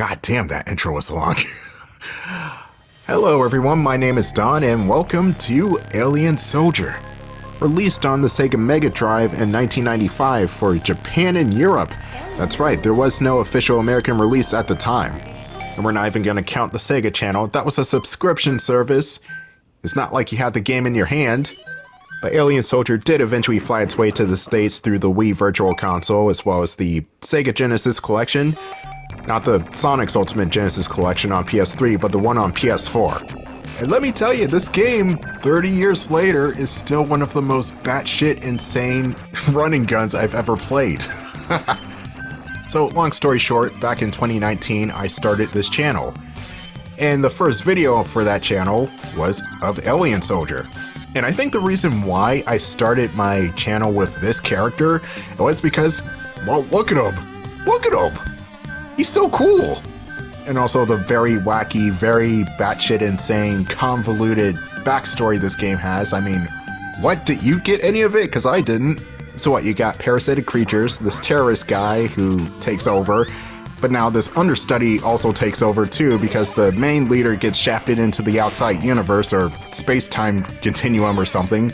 God damn, that intro was long. Hello everyone, my name is Don and welcome to Alien Soldier. Released on the Sega Mega Drive in 1995 for Japan and Europe. That's right, there was no official American release at the time. And we're not even going to count the Sega channel, that was a subscription service. It's not like you had the game in your hand. But Alien Soldier did eventually fly its way to the States through the Wii Virtual Console as well as the Sega Genesis Collection. Not the Sonic's Ultimate Genesis Collection on PS3, but the one on PS4. And let me tell you, this game, 30 years later, is still one of the most batshit insane running guns I've ever played. So, long story short, back in 2019, I started this channel. And the first video for that channel was of Alien Soldier. And I think the reason why I started my channel with this character was because, well, look at him! Look at him! He's so cool! And also the very wacky, very batshit insane, convoluted backstory this game has. I mean, what? Did you get any of it? Because I didn't. So what, you got parasitic creatures, this terrorist guy who takes over, but now this understudy also takes over too because the main leader gets shafted into the outside universe or space-time continuum or something,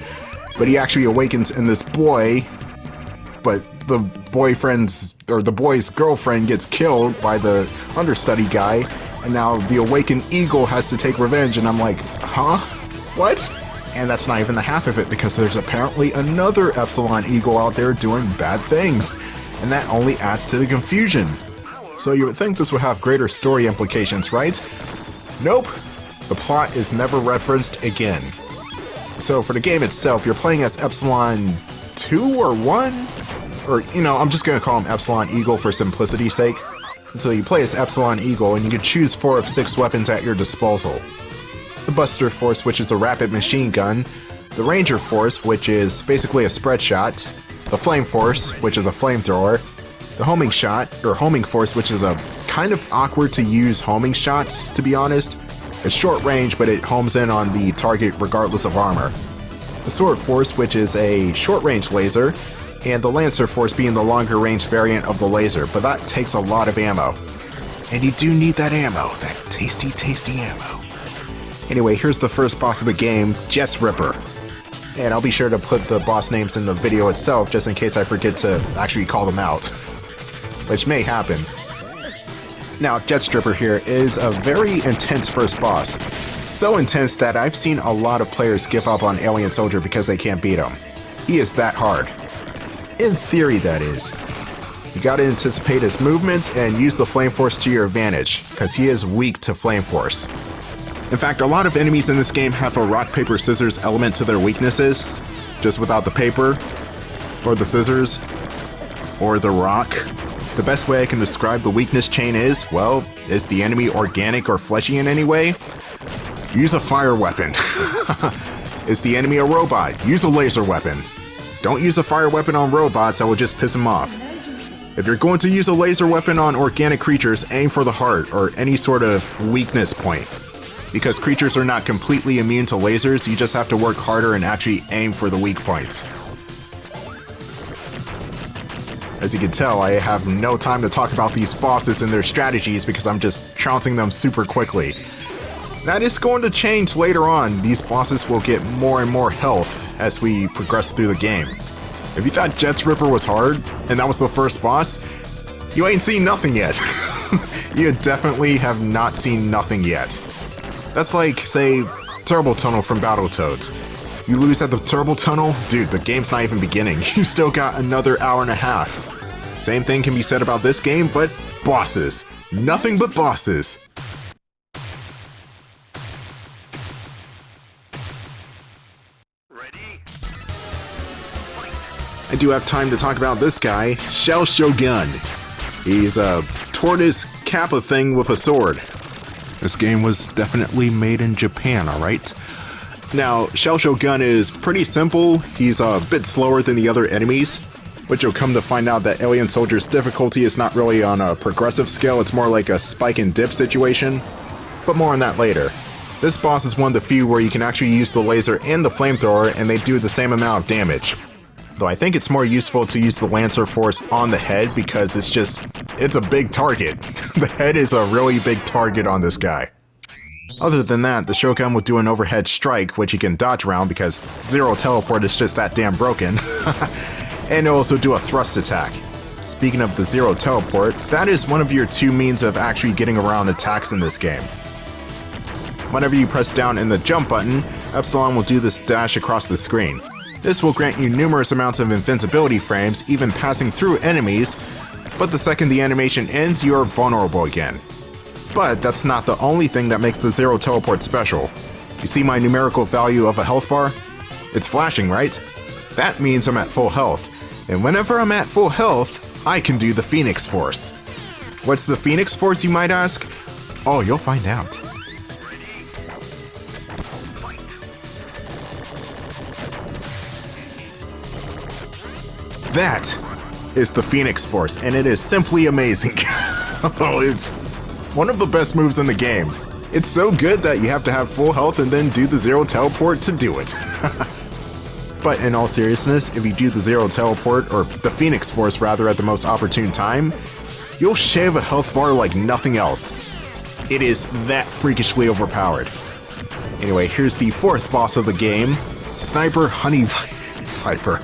but he actually awakens in this boy, but the boy's girlfriend gets killed by the understudy guy, and now the awakened eagle has to take revenge, and I'm like, huh? What? And that's not even the half of it, because there's apparently another Epsilon eagle out there doing bad things, and that only adds to the confusion. So you would think this would have greater story implications, right? Nope. The plot is never referenced again. So for the game itself, you're playing as Epsilon 2 or 1? Or, you know, I'm just gonna call him Epsilon Eagle for simplicity's sake. And so you play as Epsilon Eagle, and you can choose 4 of 6 weapons at your disposal. The Buster Force, which is a rapid machine gun. The Ranger Force, which is basically a spread shot. The Flame Force, which is a flamethrower. The Homing Shot, or Homing Force, which is a kind of awkward to use homing shots, to be honest. It's short range, but it homes in on the target regardless of armor. The Sword Force, which is a short range laser. And the Lancer Force being the longer range variant of the laser, but that takes a lot of ammo. And you do need that ammo, that tasty, tasty ammo. Anyway, here's the first boss of the game, Jets Ripper. And I'll be sure to put the boss names in the video itself just in case I forget to actually call them out. Which may happen. Now, Jet Stripper here is a very intense first boss. So intense that I've seen a lot of players give up on Alien Soldier because they can't beat him. He is that hard. In theory, that is. You gotta anticipate his movements and use the Flame Force to your advantage, because he is weak to Flame Force. In fact, a lot of enemies in this game have a rock, paper, scissors element to their weaknesses, just without the paper, or the scissors, or the rock. The best way I can describe the weakness chain is, well, is the enemy organic or fleshy in any way? Use a fire weapon. Is the enemy a robot? Use a laser weapon. Don't use a fire weapon on robots, that will just piss them off. If you're going to use a laser weapon on organic creatures, aim for the heart, or any sort of weakness point. Because creatures are not completely immune to lasers, you just have to work harder and actually aim for the weak points. As you can tell, I have no time to talk about these bosses and their strategies because I'm just trouncing them super quickly. That is going to change later on. These bosses will get more and more health as we progress through the game. If you thought Jets Ripper was hard, and that was the first boss, you ain't seen nothing yet. You definitely have not seen nothing yet. That's like, say, Turbo Tunnel from Battletoads. You lose at the Turbo Tunnel, dude, the game's not even beginning. You still got another hour and a half. Same thing can be said about this game, but bosses. Nothing but bosses. I do have time to talk about this guy, Shell Shogun. He's a tortoise kappa thing with a sword. This game was definitely made in Japan, alright? Now, Shell Shogun is pretty simple. He's a bit slower than the other enemies, which you'll come to find out that Alien Soldier's difficulty is not really on a progressive scale, it's more like a spike and dip situation. But more on that later. This boss is one of the few where you can actually use the laser and the flamethrower and they do the same amount of damage. Though I think it's more useful to use the Lancer Force on the head because it's a big target. The head is a really big target on this guy. Other than that, the Shogun will do an overhead strike, which you can dodge around because Zero Teleport is just that damn broken. And it'll also do a thrust attack. Speaking of the Zero Teleport, that is one of your two means of actually getting around attacks in this game. Whenever you press down in the jump button, Epsilon will do this dash across the screen. This will grant you numerous amounts of invincibility frames, even passing through enemies, but the second the animation ends, you are vulnerable again. But that's not the only thing that makes the Zero Teleport special. You see my numerical value of a health bar? It's flashing, right? That means I'm at full health. And whenever I'm at full health, I can do the Phoenix Force. What's the Phoenix Force, you might ask? Oh, you'll find out. That is the Phoenix Force, and it is simply amazing. It's one of the best moves in the game. It's so good that you have to have full health and then do the Zero Teleport to do it. But in all seriousness, if you do the Zero Teleport, or the Phoenix Force rather, at the most opportune time, you'll shave a health bar like nothing else. It is that freakishly overpowered. Anyway, here's the fourth boss of the game, Sniper Honey Viper.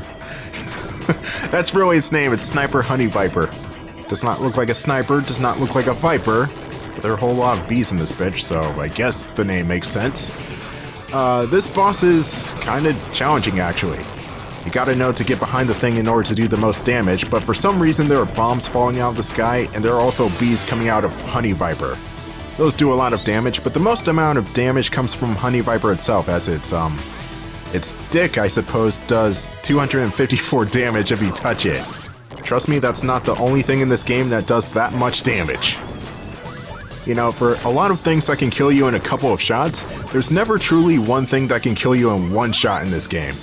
That's really its name, it's Sniper Honey Viper. Does not look like a sniper, does not look like a viper, but there are a whole lot of bees in this bitch, so I guess the name makes sense. This boss is kind of challenging, actually. You gotta know to get behind the thing in order to do the most damage, but for some reason there are bombs falling out of the sky, and there are also bees coming out of Honey Viper. Those do a lot of damage, but the most amount of damage comes from Honey Viper itself, as its dick, I suppose, does 254 damage if you touch it. Trust me, that's not the only thing in this game that does that much damage. You know, for a lot of things that can kill you in a couple of shots, there's never truly one thing that can kill you in one shot in this game.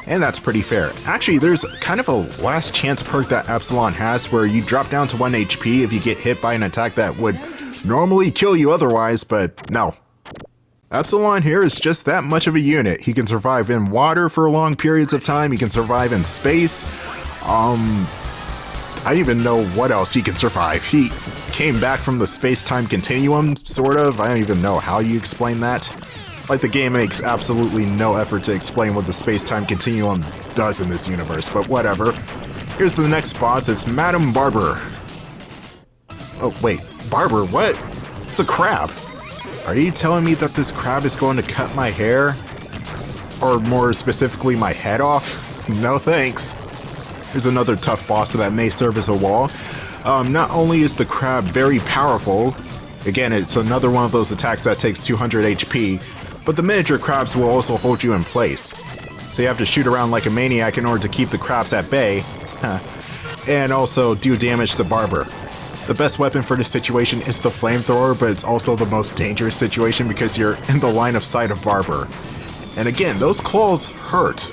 And that's pretty fair. Actually, there's kind of a last chance perk that Epsilon has where you drop down to 1 HP if you get hit by an attack that would normally kill you otherwise, but no. Epsilon here is just that much of a unit. He can survive in water for long periods of time, he can survive in space. I don't even know what else he can survive. He came back from the space-time continuum, sort of. I don't even know how you explain that. Like, the game makes absolutely no effort to explain what the space-time continuum does in this universe, but whatever. Here's the next boss, it's Madame Barber. Oh, wait, Barber, what? It's a crab. Are you telling me that this crab is going to cut my hair? Or more specifically, my head off? No thanks. Here's another tough boss that may serve as a wall. Not only is the crab very powerful, again, it's another one of those attacks that takes 200 HP, but the miniature crabs will also hold you in place. So you have to shoot around like a maniac in order to keep the crabs at bay, and also do damage to Barber. The best weapon for this situation is the flamethrower, but it's also the most dangerous situation because you're in the line of sight of Barber. And again, those claws hurt.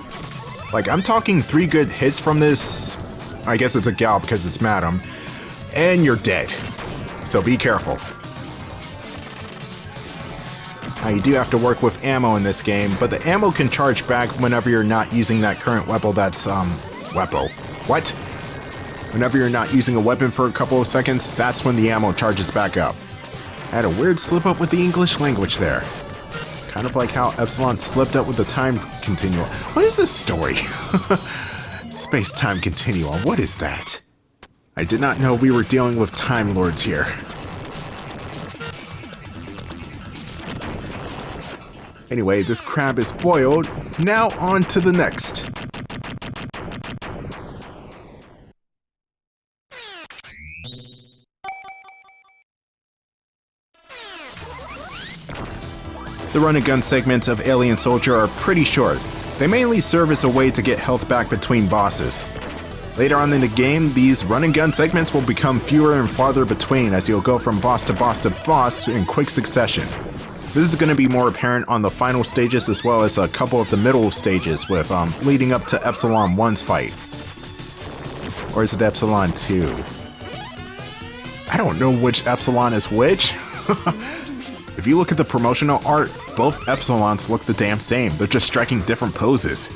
Like, I'm talking 3 good hits from this, I guess it's a gal because it's Madam, and you're dead. So be careful. Now, you do have to work with ammo in this game, but the ammo can charge back whenever you're not using that current weapon that's, What? Whenever you're not using a weapon for a couple of seconds, that's when the ammo charges back up. I had a weird slip up with the English language there. Kind of like how Epsilon slipped up with the time continuum. What is this story? Space-time continuum, what is that? I did not know we were dealing with Time Lords here. Anyway, this crab is boiled. Now on to the next. The run and gun segments of Alien Soldier are pretty short. They mainly serve as a way to get health back between bosses. Later on in the game, these run and gun segments will become fewer and farther between as you'll go from boss to boss to boss in quick succession. This is going to be more apparent on the final stages as well as a couple of the middle stages with leading up to Epsilon 1's fight. Or is it Epsilon 2? I don't know which Epsilon is which. If you look at the promotional art, both Epsilons look the damn same. They're just striking different poses.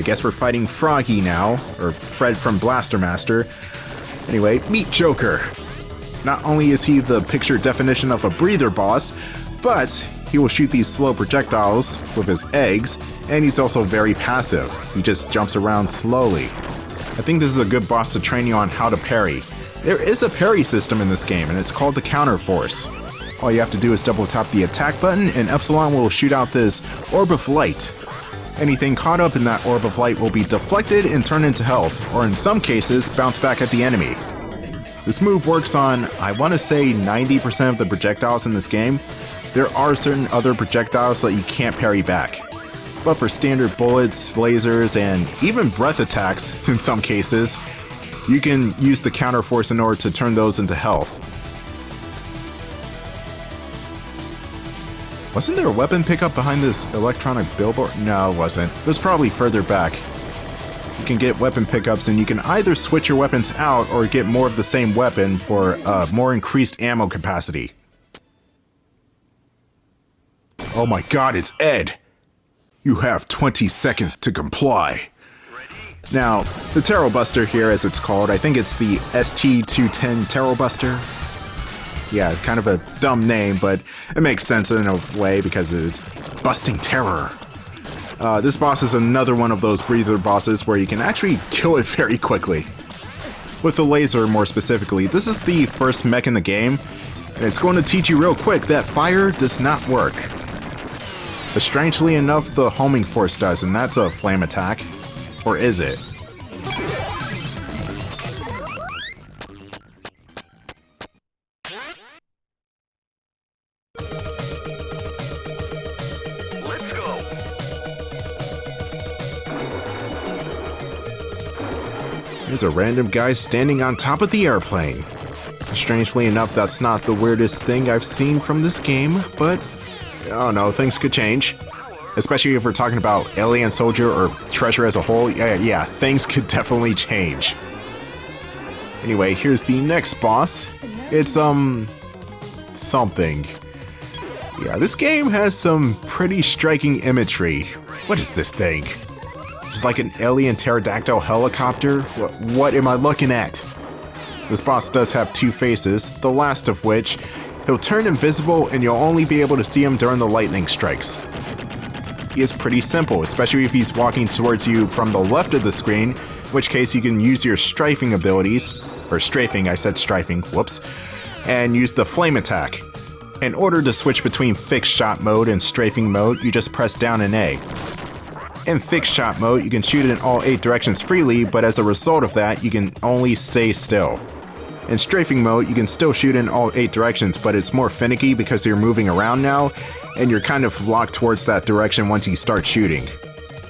I guess we're fighting Froggy now, or Fred from Blaster Master. Anyway, meet Joker. Not only is he the picture definition of a breather boss, but he will shoot these slow projectiles with his eggs, and he's also very passive. He just jumps around slowly. I think this is a good boss to train you on how to parry. There is a parry system in this game, and it's called the Counter Force. All you have to do is double tap the attack button, and Epsilon will shoot out this orb of light. Anything caught up in that orb of light will be deflected and turned into health, or in some cases, bounce back at the enemy. This move works on, I want to say, 90% of the projectiles in this game. There are certain other projectiles that you can't parry back. But for standard bullets, lasers, and even breath attacks, in some cases, you can use the counter force in order to turn those into health. Wasn't there a weapon pickup behind this electronic billboard? No, it wasn't. It was probably further back. You can get weapon pickups, and you can either switch your weapons out or get more of the same weapon for more increased ammo capacity. Oh my god, it's Ed! You have 20 seconds to comply. Now, the Tarot Buster here, as it's called, I think it's the ST-210 Tarot Buster. Yeah, kind of a dumb name, but it makes sense in a way because it's busting terror. This boss is another one of those breather bosses where you can actually kill it very quickly. With the laser, more specifically, this is the first mech in the game, and it's going to teach you real quick that fire does not work. But strangely enough, the homing force does, and that's a flame attack. Or is it? There's a random guy standing on top of the airplane. Strangely enough, that's not the weirdest thing I've seen from this game, but oh no, things could change. Especially if we're talking about Alien Soldier or Treasure as a whole, yeah, things could definitely change. Anyway, here's the next boss. It's, something. Yeah, this game has some pretty striking imagery. What is this thing? Just like an alien pterodactyl helicopter? What am I looking at? This boss does have two faces, the last of which, he'll turn invisible and you'll only be able to see him during the lightning strikes. He is pretty simple, especially if he's walking towards you from the left of the screen, in which case you can use your strafing abilities, or strafing, I said strafing, whoops, and use the flame attack. In order to switch between fixed shot mode and strafing mode, you just press down and A. In fixed shot mode, you can shoot in all 8 directions freely, but as a result of that, you can only stay still. In strafing mode, you can still shoot in all 8 directions, but it's more finicky because you're moving around now, and you're kind of locked towards that direction once you start shooting.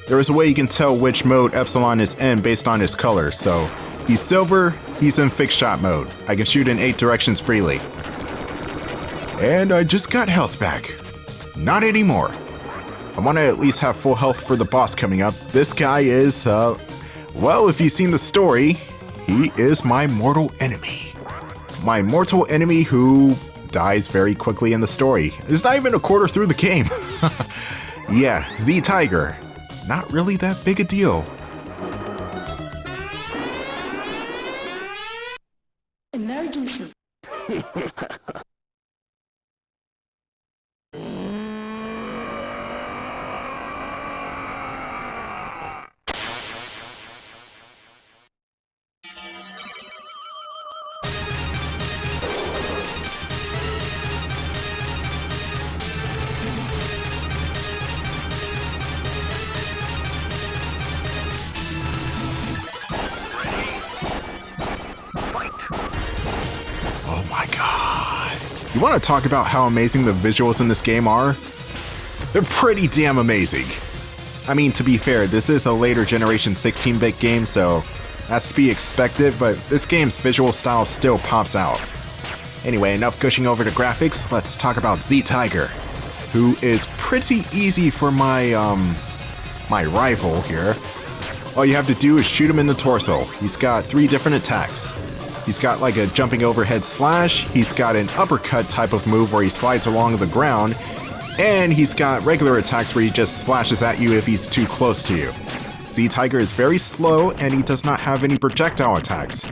There is a way you can tell which mode Epsilon is in based on his color, so he's silver, he's in fixed shot mode. I can shoot in 8 directions freely. And I just got health back. Not anymore. I want to at least have full health for the boss coming up. This guy is, well, if you've seen the story, he is my mortal enemy. My mortal enemy who dies very quickly in the story. It's not even a quarter through the game. Yeah, Z-Tiger. Not really that big a deal. Emergency. You want to talk about how amazing the visuals in this game are? They're pretty damn amazing. I mean, to be fair, this is a later generation 16-bit game, so that's to be expected, but this game's visual style still pops out. Anyway, enough gushing over the graphics, let's talk about Z-Tiger, who is pretty easy for my rival here. All you have to do is shoot him in the torso. He's got 3 different attacks. He's got like a jumping overhead slash, he's got an uppercut type of move where he slides along the ground, and he's got regular attacks where he just slashes at you if he's too close to you. Z-Tiger is very slow and he does not have any projectile attacks,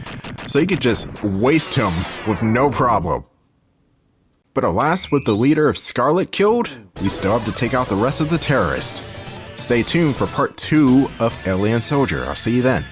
so you could just waste him with no problem. But alas, with the leader of Scarlett killed, we still have to take out the rest of the terrorists. Stay tuned for part 2 of Alien Soldier. I'll see you then.